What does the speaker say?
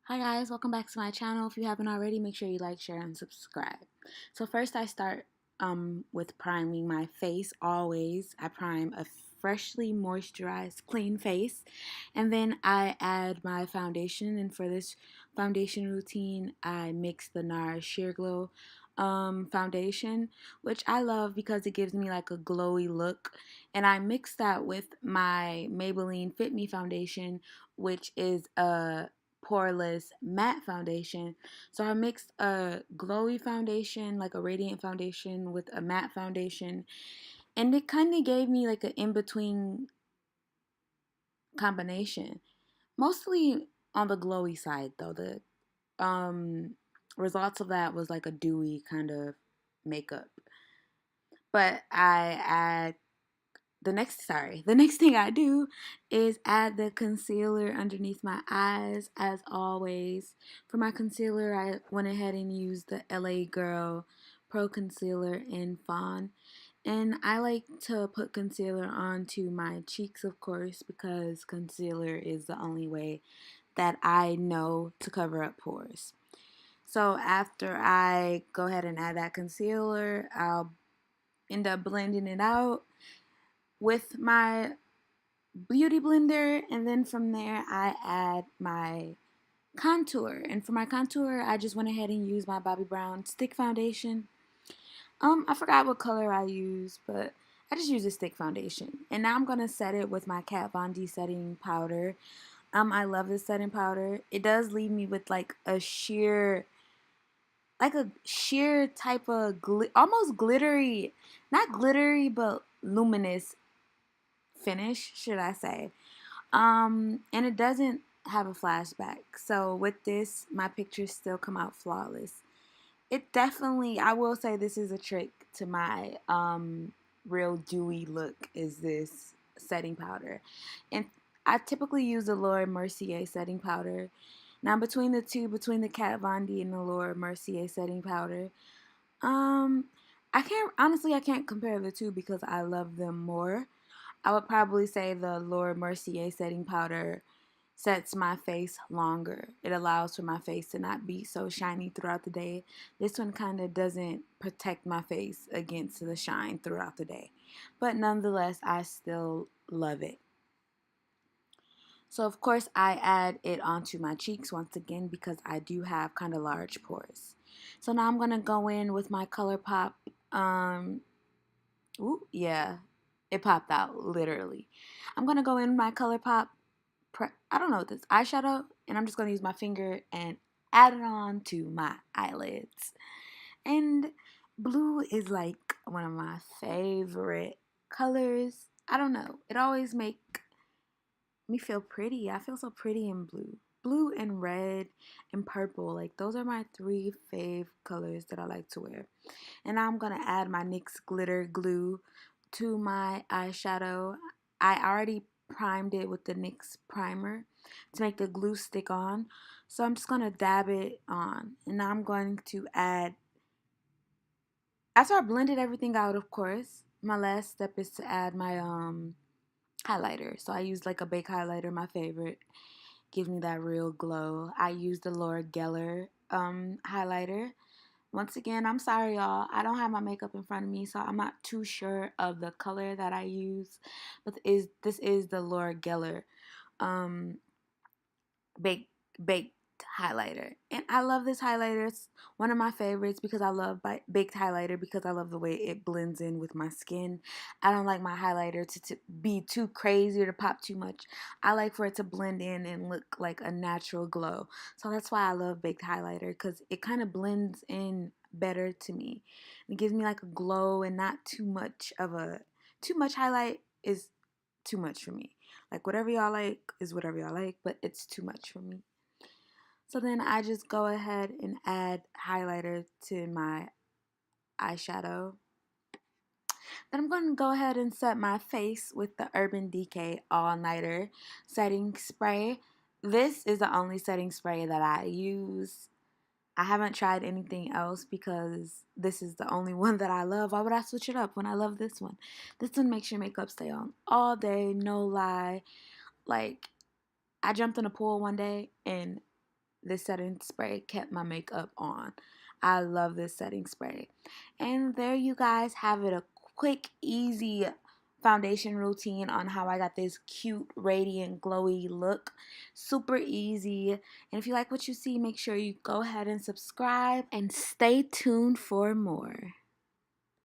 Hi guys, welcome back to my channel. If you haven't already, make sure you like, share, and subscribe. So first I start with priming my face. Always I prime a freshly moisturized clean face, and then I add my foundation. And for this foundation routine I mix the Nars Sheer Glow foundation, which I love because it gives me like a glowy look, and I mix that with my Maybelline Fit Me foundation, which is a poreless matte foundation. So I mixed a glowy foundation, like a radiant foundation, with a matte foundation, and it kind of gave me like an in-between combination. Mostly on the glowy side though. The results of that was like a dewy kind of makeup. But the next thing I do is add the concealer underneath my eyes. As always, for my concealer I went ahead and used the LA Girl Pro Concealer in Fawn, and I like to put concealer onto my cheeks, of course, because concealer is the only way that I know to cover up pores. So after I go ahead and add that concealer, I'll end up blending it out with my beauty blender, and then from there I add my contour. And for my contour I just went ahead and used my Bobbi Brown stick foundation. I forgot what color I used, but I just used a stick foundation. And now I'm gonna set it with my Kat Von D setting powder. I love this setting powder. It does leave me with like a sheer type of almost glittery, not glittery but luminous finish, should I say. And it doesn't have a flashback. So with this, my pictures still come out flawless. It definitely, I will say this is a trick to my real dewy look, is this setting powder. And I typically use the Laura Mercier setting powder. Now between the two, between the Kat Von D and the Laura Mercier setting powder, um, I can't compare the two because I love them more. I would probably say the Laura Mercier setting powder sets my face longer. It allows for my face to not be so shiny throughout the day. This one kind of doesn't protect my face against the shine throughout the day. But nonetheless, I still love it. So of course I add it onto my cheeks once again because I do have kind of large pores. So now I'm going to go in with my ColourPop. Ooh, yeah, it popped out literally. I'm going to go in with my ColourPop, I don't know what this eyeshadow, and I'm just going to use my finger and add it on to my eyelids. And blue is like one of my favorite colors. I don't know, it always make me feel pretty. I feel so pretty in blue. Blue and red and purple, like those are my three fave colors that I like to wear. And now I'm going to add my NYX glitter glue to my eyeshadow. I already primed it with the NYX primer to make the glue stick on. So I'm just going to dab it on. And now I'm going to add, after I blended everything out, of course, my last step is to add my highlighter. So I used like a Bake highlighter, my favorite. Gives me that real glow. I used the Laura Geller highlighter. Once again, I'm sorry, y'all. I don't have my makeup in front of me, so I'm not too sure of the color that I use. But this is the Laura Geller um, baked baked highlighter, and I love this highlighter. It's one of my favorites because I love baked highlighter because I love the way it blends in with my skin. I don't like my highlighter to be too crazy or to pop too much. I like for it to blend in and look like a natural glow. So that's why I love baked highlighter, because it kind of blends in better to me. It gives me like a glow, and not too much of a too much highlight is too much for me. Like whatever y'all like is whatever y'all like, but it's too much for me. So then I just go ahead and add highlighter to my eyeshadow. Then I'm going to go ahead and set my face with the Urban Decay All Nighter setting spray. This is the only setting spray that I use. I haven't tried anything else because this is the only one that I love. Why would I switch it up when I love this one? This one makes your makeup stay on all day, no lie. Like, I jumped in a pool one day and this setting spray kept my makeup on. I love this setting spray. And there you guys have it, a quick, easy foundation routine on how I got this cute, radiant, glowy look. Super easy. And if you like what you see, make sure you go ahead and subscribe and stay tuned for more.